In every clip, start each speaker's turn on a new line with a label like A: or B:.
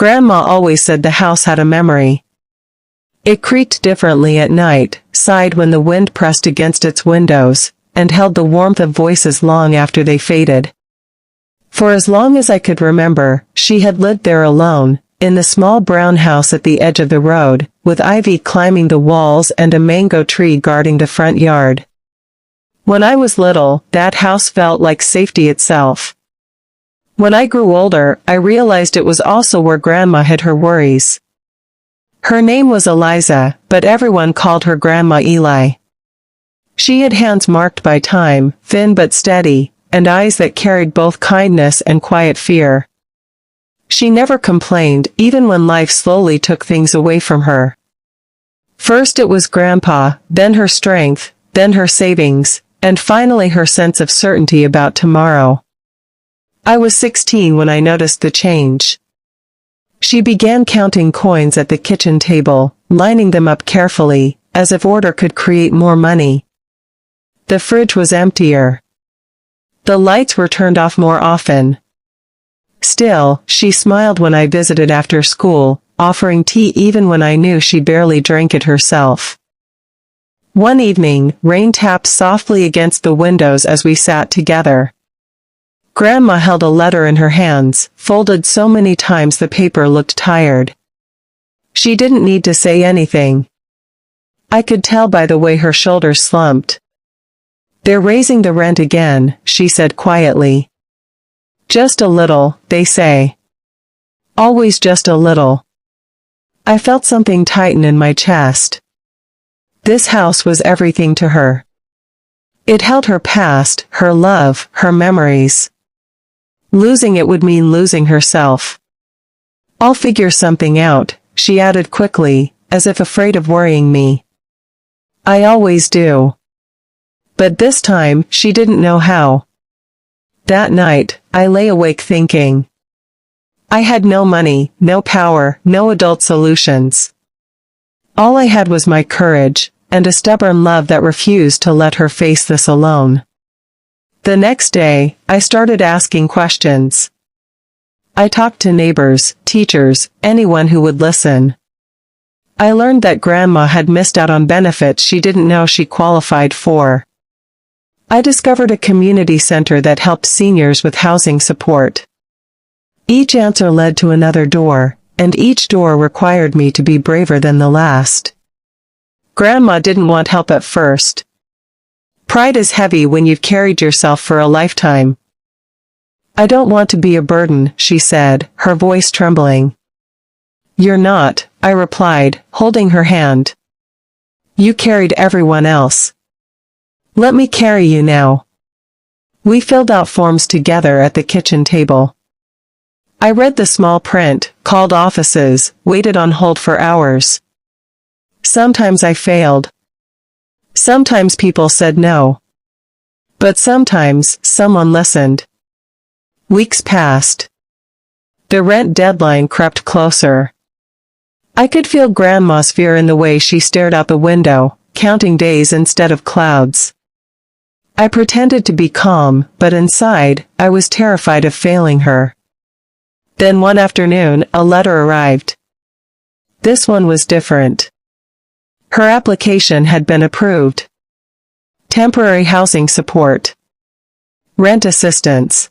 A: Grandma always said the house had a memory. It creaked differently at night, sighed when the wind pressed against its windows, and held the warmth of voices long after they faded. For as long as I could remember, she had lived there alone, in the small brown house at the edge of the road, with ivy climbing the walls and a mango tree guarding the front yard. When I was little, that house felt like safety itself. When I grew older, I realized it was also where Grandma hid her worries. Her name was Eliza, but everyone called her Grandma Eli. She had hands marked by time, thin but steady, and eyes that carried both kindness and quiet fear. She never complained, even when life slowly took things away from her. First it was Grandpa, then her strength, then her savings, and finally her sense of certainty about tomorrow. I was 16 when I noticed the change. She began counting coins at the kitchen table, lining them up carefully, as if order could create more money. The fridge was emptier. The lights were turned off more often. Still, she smiled when I visited after school, offering tea even when I knew she barely drank it herself. One evening, rain tapped softly against the windows as we sat together. Grandma held a letter in her hands, folded so many times the paper looked tired. She didn't need to say anything. I could tell by the way her shoulders slumped. "They're raising the rent again," she said quietly. "Just a little, they say. Always just a little." I felt something tighten in my chest. This house was everything to her. It held her past, her love, her memories. Losing it would mean losing herself. "I'll figure something out," she added quickly, as if afraid of worrying me. "I always do." But this time, she didn't know how. That night, I lay awake thinking. I had no money, no power, no adult solutions. All I had was my courage, and a stubborn love that refused to let her face this alone. The next day, I started asking questions. I talked to neighbors, teachers, anyone who would listen. I learned that Grandma had missed out on benefits she didn't know she qualified for. I discovered a community center that helped seniors with housing support. Each answer led to another door, and each door required me to be braver than the last. Grandma didn't want help at first. Pride is heavy when you've carried yourself for a lifetime. "I don't want to be a burden," she said, her voice trembling. "You're not," I replied, holding her hand. "You carried everyone else. Let me carry you now." We filled out forms together at the kitchen table. I read the small print, called offices, waited on hold for hours. Sometimes I failed. Sometimes people said no. But sometimes, someone listened. Weeks passed. The rent deadline crept closer. I could feel Grandma's fear in the way she stared out the window, counting days instead of clouds. I pretended to be calm, but inside, I was terrified of failing her. Then one afternoon, a letter arrived. This one was different. Her application had been approved. Temporary housing support. Rent assistance.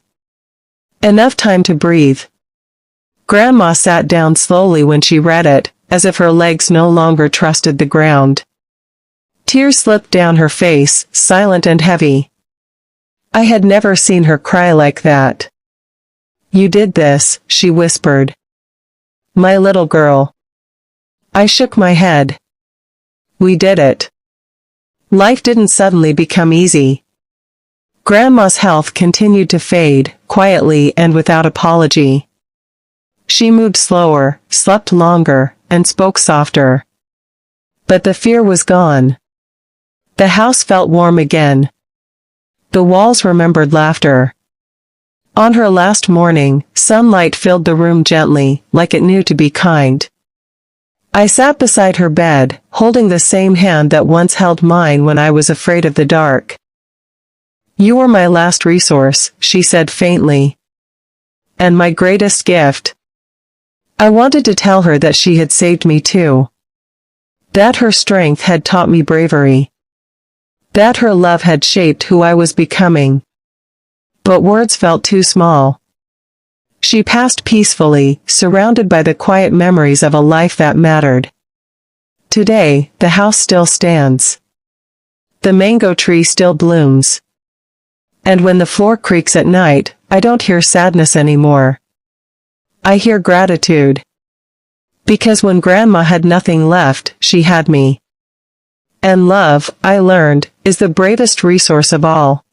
A: Enough time to breathe. Grandma sat down slowly when she read it, as if her legs no longer trusted the ground. Tears slipped down her face, silent and heavy. I had never seen her cry like that. "You did this," she whispered. "My little girl." I shook my head. We did it. Life didn't suddenly become easy. Grandma's health continued to fade, quietly and without apology. She moved slower, slept longer, and spoke softer. But the fear was gone. The house felt warm again. The walls remembered laughter. On her last morning, sunlight filled the room gently, like it knew to be kind. I sat beside her bed, holding the same hand that once held mine when I was afraid of the dark. "You were my last resource," she said faintly. "And my greatest gift." I wanted to tell her that she had saved me too. That her strength had taught me bravery. That her love had shaped who I was becoming. But words felt too small. She passed peacefully, surrounded by the quiet memories of a life that mattered. Today, the house still stands. The mango tree still blooms. And when the floor creaks at night, I don't hear sadness anymore. I hear gratitude. Because when Grandma had nothing left, she had me. And love, I learned, is the bravest resource of all.